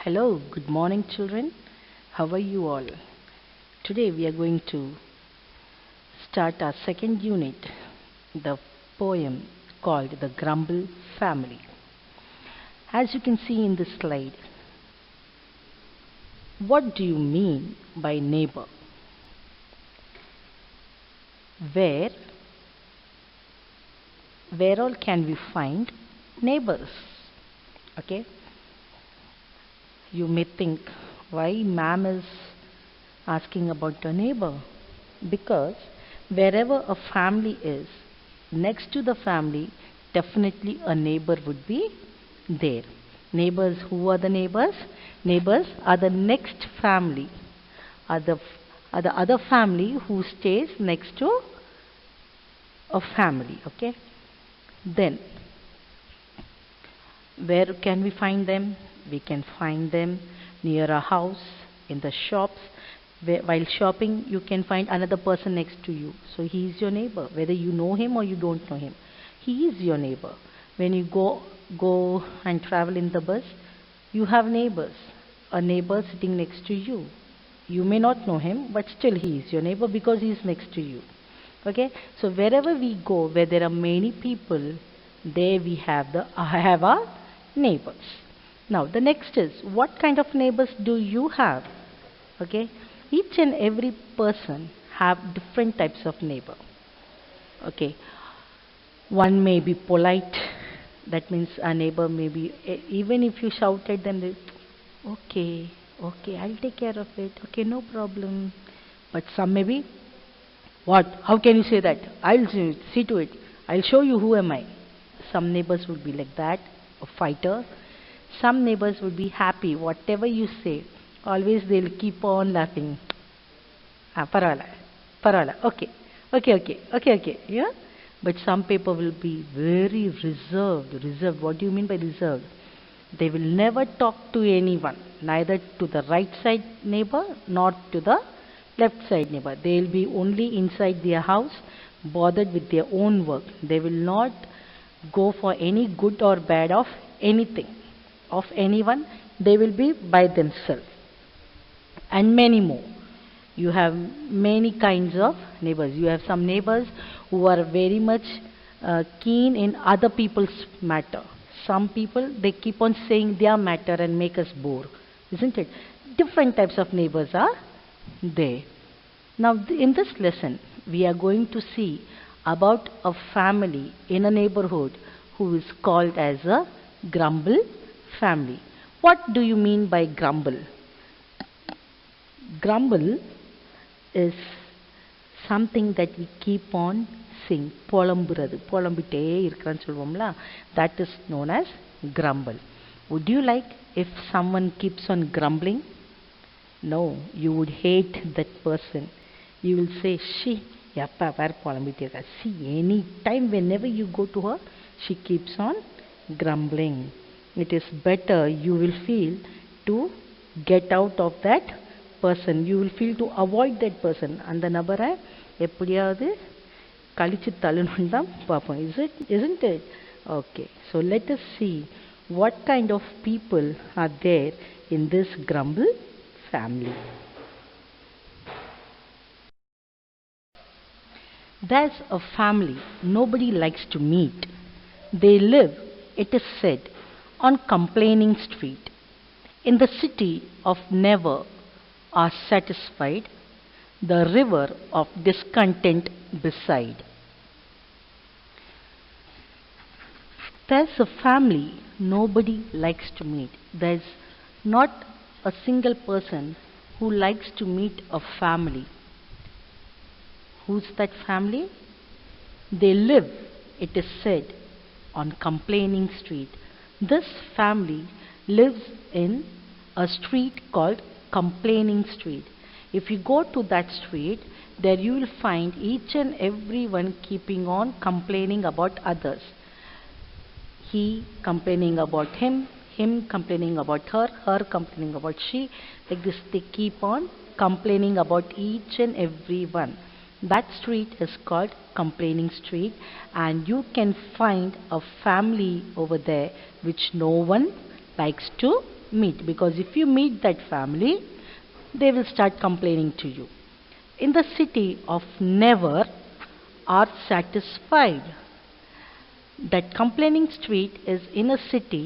Hello, good morning, children. How are you all? Today we are going to start our second unit, the poem called The Grumble Family. As you can see in this slide, what do you mean by neighbor? Where all can we find neighbors? Okay. You may think, why ma'am is asking about a neighbor? Because wherever a family is, next to the family, definitely a neighbor would be there. Neighbors, who are the neighbors? Neighbors are the next family, are the other family who stays next to a family. Okay. Then, where can we find them? We can find them near a house, in the shops. While shopping, you can find another person next to you. So he is your neighbor, whether you know him or you don't know him. He is your neighbor. When you go and travel in the bus, you have neighbors. A neighbor sitting next to you. You may not know him, but still he is your neighbor because he is next to you. Okay. So wherever we go, where there are many people, there we have our neighbors. Now the next is, what kind of neighbors do you have? Okay, each and every person have different types of neighbor. Okay, one may be polite, that means a neighbor may be, even if you shout at them, they, okay, I'll take care of it, okay, no problem. But some may be, what, how can you say that? I'll see to it, I'll show you who am I. Some neighbors would be like that, a fighter. Some neighbors would be happy, whatever you say, always they'll keep on laughing. Parala, okay, yeah. But some people will be very reserved. What do you mean by reserved? They will never talk to anyone, neither to the right side neighbor nor to the left side neighbor. They will be only inside their house, bothered with their own work. They will not go for any good or bad of anything, of anyone. They will be by themselves. And many more. You have many kinds of neighbors. You have some neighbors who are very much keen in other people's matter. Some people, they keep on saying their matter and make us bore, isn't it? Different types of neighbors are there. Now in this lesson, we are going to see about a family in a neighborhood who is called as a grumble family. What do you mean by grumble? Grumble is something that we keep on saying, புலம்பிட்டே இருக்கிறான்னு சொல்லுவோம்ல, that is known as grumble. Would you like if someone keeps on grumbling? No, you would hate that person. You will say, she, yappa var புலம்பிட்டே இருக்கா. See, any time whenever you go to her, she keeps on grumbling. It is better, you will feel, to get out of that person. You will feel to avoid that person. அந்த நபரை எப்படியாவது கழிச்சு தள்ளணும் தான் பார்ப்போம். Isn't it? Okay, so let us see what kind of people are there in this grumble family. There's a family nobody likes to meet. They live, it is said, on Complaining Street, in the city of never are satisfied, the river of discontent beside. There's a family nobody likes to meet. There's not a single person who likes to meet a family. Who's that family? They live, it is said, on Complaining Street. This family lives in a street called Complaining Street. If you go to that street, there you will find each and every one keeping on complaining about others. He complaining about him complaining about her complaining about she. Like this, they keep on complaining about each and every one. That street is called Complaining Street, and you can find a family over there which no one likes to meet, because if you meet that family, they will start complaining to you. In the city of never are satisfied. That complaining street is in a city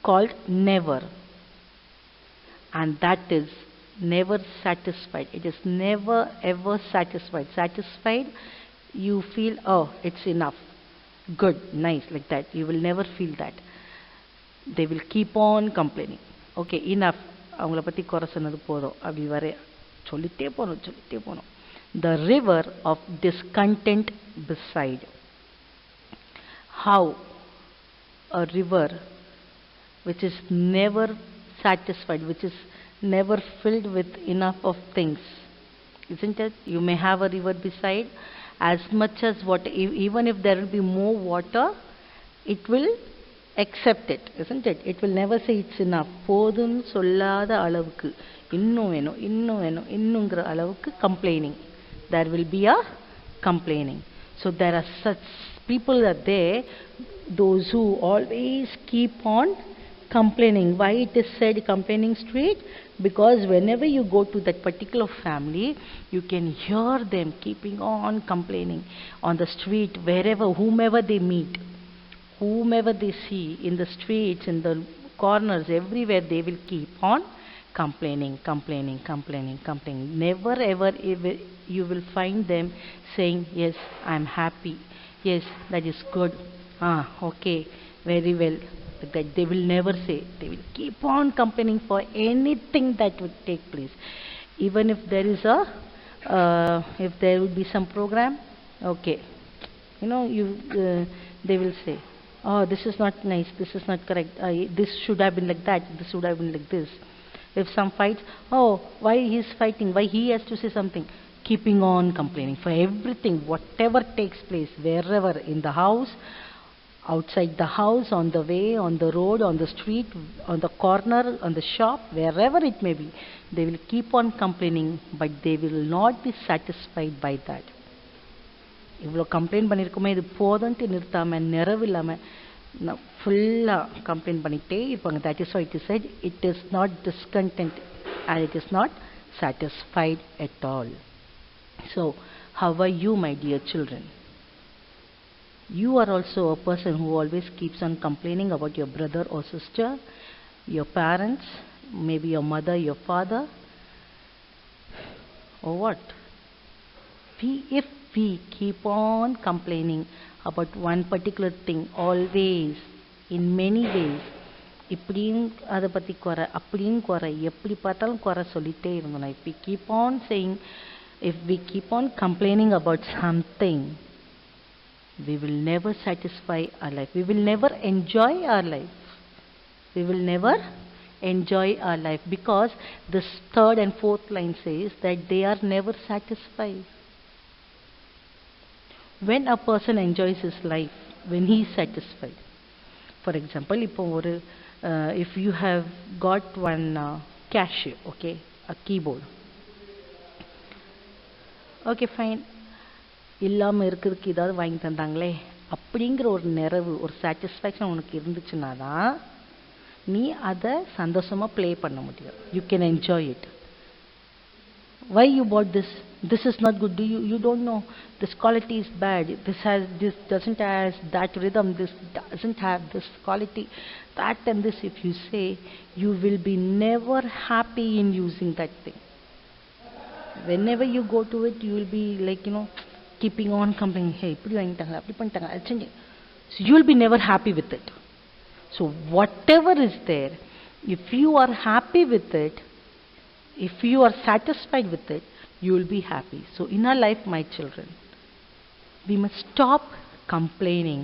called never, and that is never satisfied. It is never ever satisfied. Satisfied, you feel, oh, it's enough, good, nice, like that. You will never feel that. They will keep on complaining. Okay, enough. அவங்கள பத்தி குறை சொன்னது போதும் அப்படி வர சொல்லிட்டே போகணும். The river of discontent beside. How a river which is never satisfied, which is never filled with enough of things, isn't it? You may have a river beside, as much as what, even if there will be more water, it will accept it, isn't it? It will never say it's enough. போதும்னு சொல்லாத அளவுக்கு இன்னும் வேணும் இன்னுங்கிற அளவுக்கு complaining. There will be a complaining. So there are such people are there, those who always keep on complaining. Why it is said complaining street? Because whenever you go to that particular family, you can hear them keeping on complaining on the street, wherever, whomever they meet, whomever they see in the streets, in the corners, everywhere, they will keep on complaining. Never ever you will find them saying, yes, I'm happy, yes, that is good, okay, very well. That they will never say. They will keep on complaining for anything that would take place. Even if there is if there would be some program, okay, they will say, oh, this is not nice, this is not correct, this should have been like that, this should have been like this. If some fights, oh, why he is fighting, why he has to say something, keeping on complaining for everything, whatever takes place, wherever, in the house, outside the house, on the way, on the road, on the street, on the corner, on the shop, wherever it may be, they will keep on complaining, but they will not be satisfied by that. இவ்வளோ complaint பண்ணியிருக்கோமே, இது போதுன்ட்டு நிறுத்தாமல், நிறைவில்லாமல் ஃபுல்லாக complaint பண்ணிகிட்டே இருப்பாங்க. That is why it is said, it is not discontent and it is not satisfied at all. So, how are you, my dear children? You are also a person who always keeps on complaining about your brother or sister, your parents, maybe your mother, your father, or what? If we keep on complaining about one particular thing always, in many ways, இப்படியும் அதை பற்றி குறை, அப்படியும் குறை, எப்படி பார்த்தாலும் குறை சொல்லிட்டே இருந்தோம். If we keep on saying, if we keep on complaining about something, we will never satisfy our life. We will never enjoy our life. We will never enjoy our life, because this third and fourth line says that they are never satisfied. When a person enjoys his life, when he is satisfied, for example, if you have got one cashier, okay, a keyboard, okay, fine, இல்லாமல் இருக்கிறதுக்கு ஏதாவது வாங்கி தந்தாங்களே அப்படிங்கிற ஒரு நிறைவு, ஒரு satisfaction உனக்கு இருந்துச்சுன்னா தான் நீ அதை சந்தோஷமாக ப்ளே பண்ண முடியும். You can enjoy it. Why you bought this? This is not good. You don't know. This quality is bad. This doesn't have that rhythm. This doesn't have this quality. That and this. If you say, you will be never happy in using that thing. Whenever you go to it, you will be like, keeping on complaining. Hey, இப்படி வாங்கிட்டாங்க, அப்படி பண்ணிட்டாங்க, அது செஞ்சு. So you will be never happy with it. So whatever is there, if you are happy with it, if you are satisfied with it, you will be happy. So in our life, my children, we must stop complaining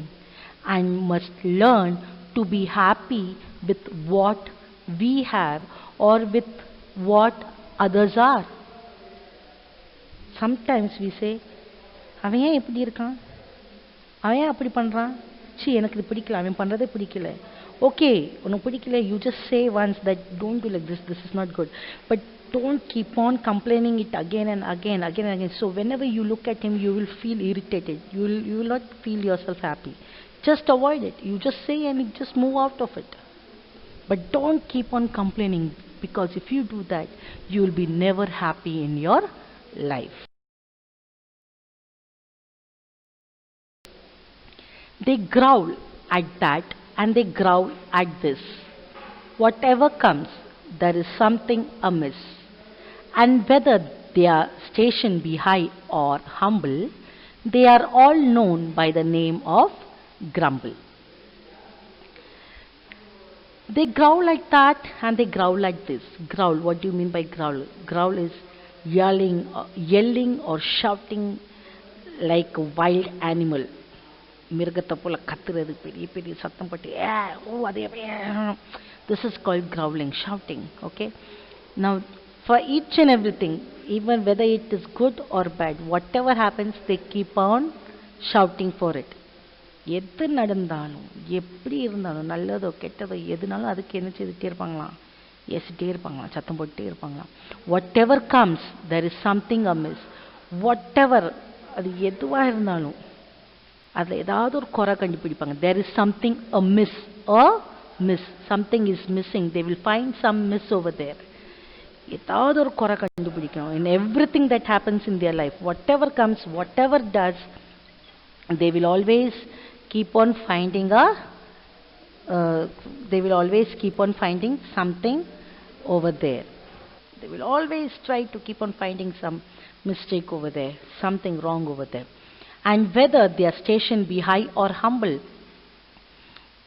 and must learn to be happy with what we have or with what others are. Sometimes we say, அவன் ஏன் இப்படி இருக்கான், அவன் ஏன் அப்படி பண்ணுறான், C எனக்கு இது பிடிக்கல, அவன் பண்ணுறதே பிடிக்கல. ஓகே, உனக்கு பிடிக்கல, you just say once that don't do like this, this is not good. But don't keep on complaining it again and again. So whenever you look at him, you will feel irritated. You will not feel yourself happy. Just avoid it. You just say and you just move out of it. But don't keep on complaining, because if you do that, you will be never happy in your life. They growl at that and they growl at this. Whatever comes, there is something amiss. And whether their station be high or humble, they are all known by the name of grumble. They growl like that and they growl like this. Growl, what do you mean by growl? Growl is yelling or shouting like a wild animal. மிருகத்தை போல கத்துறது பெரிய பெரிய சத்தம் பட்டு ஓ அதே this is called growling, shouting. Okay, now for each and everything, even whether it is good or bad, whatever happens, they keep on shouting for it. எது நடந்தாலும் எப்படி இருந்தாலும் நல்லதோ கெட்டதோ எதுனாலும் அதுக்கு என்ன செய்துட்டே இருப்பாங்களாம், ஏசிட்டே இருப்பாங்களாம், சத்தம் போட்டுட்டே இருப்பாங்களாம். Whatever comes there is something amiss. Whatever, அது எதுவாக இருந்தாலும் அதில் ஏதாவது ஒரு குறை கண்டுபிடிப்பாங்க. There is something a miss, something is missing, they will find some miss over there. ஏதாவது ஒரு குறை கண்டுபிடிக்கணும். In everything that happens in their life, whatever comes, whatever does, they will always keep on finding something over there. They will always try to keep on finding some mistake over there, something wrong over there. And whether their station be high or humble,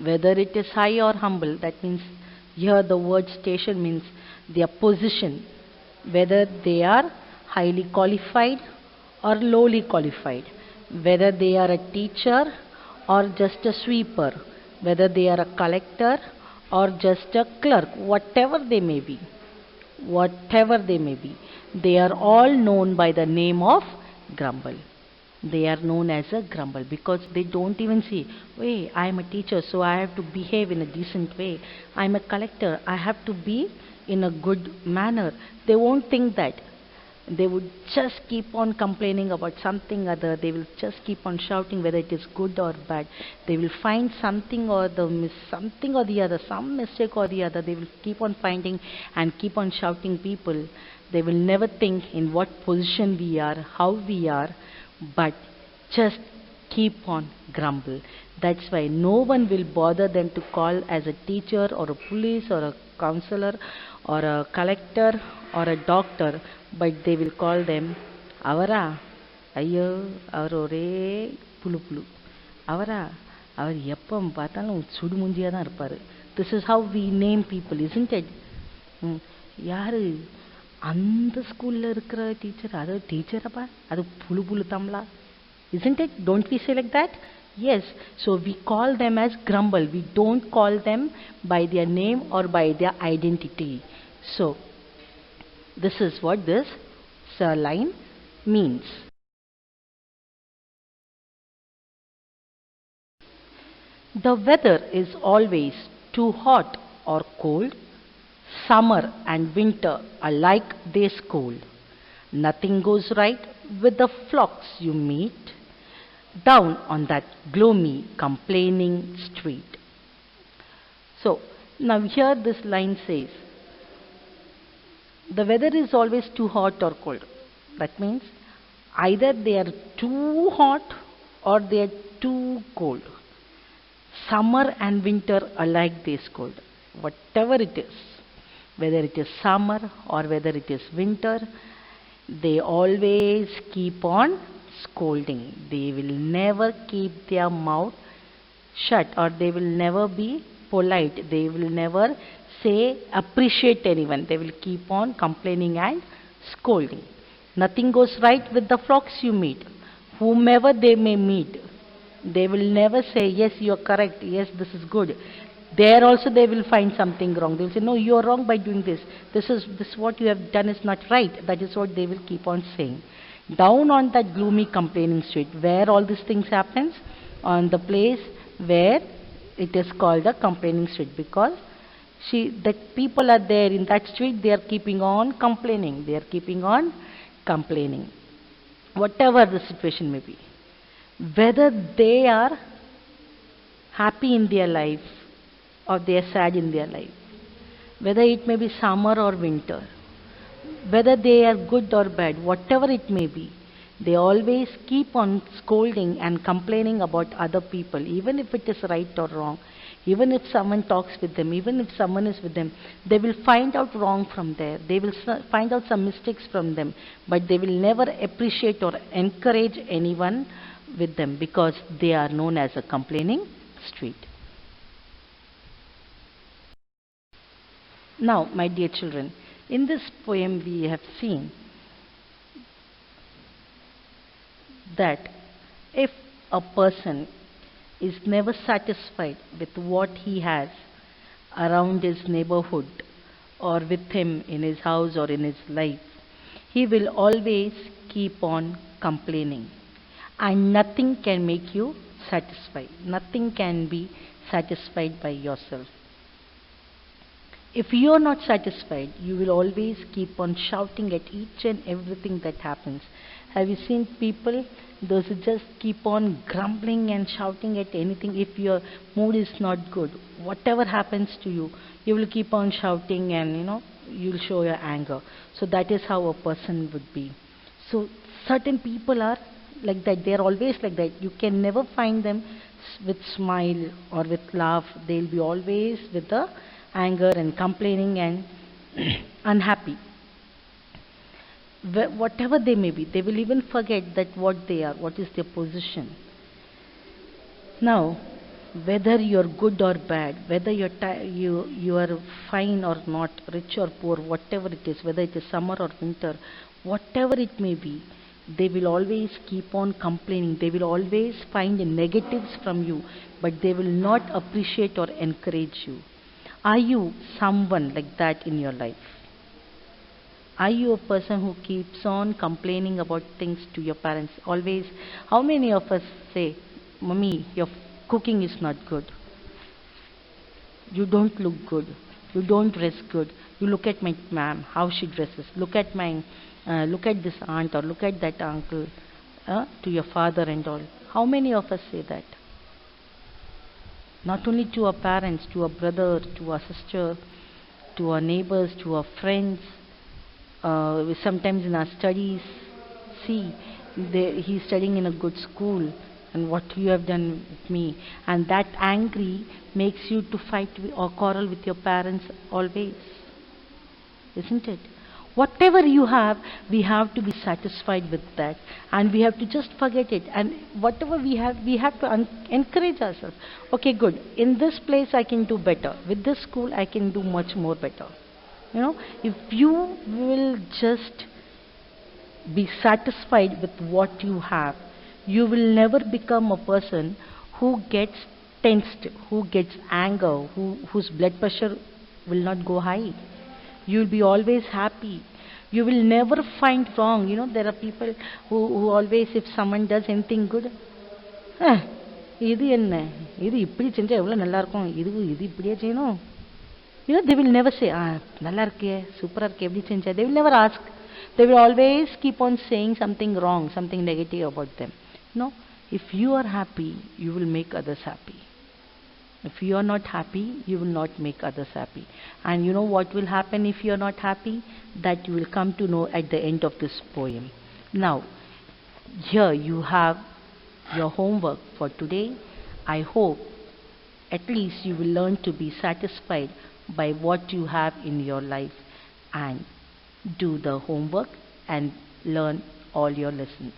whether it is high or humble, that means here the word station means their position, whether they are highly qualified or lowly qualified, whether they are a teacher or just a sweeper, whether they are a collector or just a clerk, whatever they may be, they are all known by the name of grumble. They are known as a grumble because they don't even see, hey, I am a teacher, so I have to behave in a decent way. I am a collector, I have to be in a good manner. They won't think that. They would just keep on complaining about something other. They will just keep on shouting whether it is good or bad. They will find something or something or the other, some mistake or the other. They will keep on finding and keep on shouting people. They will never think in what position we are, how we are, but just keep on grumble. That's why no one will bother them to call as a teacher or a police or a counselor or a collector or a doctor, but they will call them avara, ayyo அவர் ஒரே புழு புழு, அவரா அவர் எப்போ பார்த்தாலும் சுடுமுஞ்சியாக தான் இருப்பார். This is how we name people, isn't it? யாரு அந்த ஸ்கூலில் இருக்கிற டீச்சர், அது டீச்சரப்பா, அது புழு புழு தமிழா, isn't it? Don't we say like that? Yes, so we call them as grumble. We don't call them by their name or by their identity. So this is what this line means. The weather is always too hot or cold. Summer and winter alike they scold. Nothing goes right with the flocks you meet down on that gloomy, complaining street. So now here this line says, the weather is always too hot or cold. That means either they are too hot or they are too cold. Summer and winter alike they scold. Whatever it is, whether it is summer or whether it is winter, they always keep on scolding. They will never keep their mouth shut, or they will never be polite. They will never appreciate anyone. They will keep on complaining and scolding. Nothing goes right with the flocks you meet. Whomever they may meet, they will never say, yes, you are correct, yes, this is good. There also they will find something wrong. They will say, no, you are wrong by doing this. This what you have done is not right. That is what they will keep on saying. Down on that gloomy complaining street, where all these things happens, on the place where it is called a complaining street, because the people are there in that street, they are keeping on complaining. They are keeping on complaining. Whatever the situation may be, whether they are happy in their life or they are sad in their life, whether it may be summer or winter, whether they are good or bad, whatever it may be, they always keep on scolding and complaining about other people, even if it is right or wrong. Even if someone talks with them, even if someone is with them, they will find out wrong from there. They will find out some mistakes from them, but they will never appreciate or encourage anyone with them because they are known as a complaining street. Now, my dear children, in this poem we have seen that if a person is never satisfied with what he has around his neighborhood or with him in his house or in his life, he will always keep on complaining. And nothing can make you satisfied. Nothing can be satisfied by yourself. If you are not satisfied, you will always keep on shouting at each and everything that happens. Have you seen people, those who just keep on grumbling and shouting at anything? If your mood is not good, whatever happens to you, you will keep on shouting and you'll show your anger. So that is how a person would be. So certain people are like that. They are always like that. You can never find them with smile or with laugh. They'll be always with the anger and complaining and unhappy. Whatever they may be, they will even forget that what they are, what is their position. Now, whether you're good or bad, whether you are fine or not, rich or poor, whatever it is, whether it is summer or winter, whatever it may be, they will always keep on complaining. They will always find the negatives from you, but they will not appreciate or encourage you. Are you someone like that in your life? Are you a person who keeps on complaining about things to your parents? Always, how many of us say, Mommy, your cooking is not good. You don't look good. You don't dress good. You look at my ma'am, how she dresses. Look at this aunt or look at that uncle, to your father and all. How many of us say that? Not only to our parents, to our brother, to our sister, to our neighbors, to our friends, sometimes in our studies. See, he's studying in a good school, and what you have done with me. And that angry makes you to fight or quarrel with your parents always. Isn't it? Whatever you have, we have to be satisfied with that, and we have to just forget it. And whatever we have to encourage ourselves. Okay, good. In this place, I can do better. With this school, I can do much more better. If you will just be satisfied with what you have, you will never become a person who gets tensed, who gets anger, whose blood pressure will not go high. You will be always happy. You will never find wrong. There are people who always, if someone does anything good, இது என்ன இது இப்படி செஞ்சா எவ்வளவு நல்லா இருக்கும் இது இப்படியே செய்யணும். They will never say, நல்லா இருக்கே, சூப்பரா இருக்கே, எப்படி செஞ்சா. They will never ask. They will always keep on saying something wrong, something negative about them. If you are happy, you will make others happy. If you are not happy, you will not make others happy. And you know what will happen if you are not happy? That you will come to know at the end of this poem. Now, here you have your homework for today. I hope at least you will learn to be satisfied by what you have in your life and do the homework and learn all your lessons.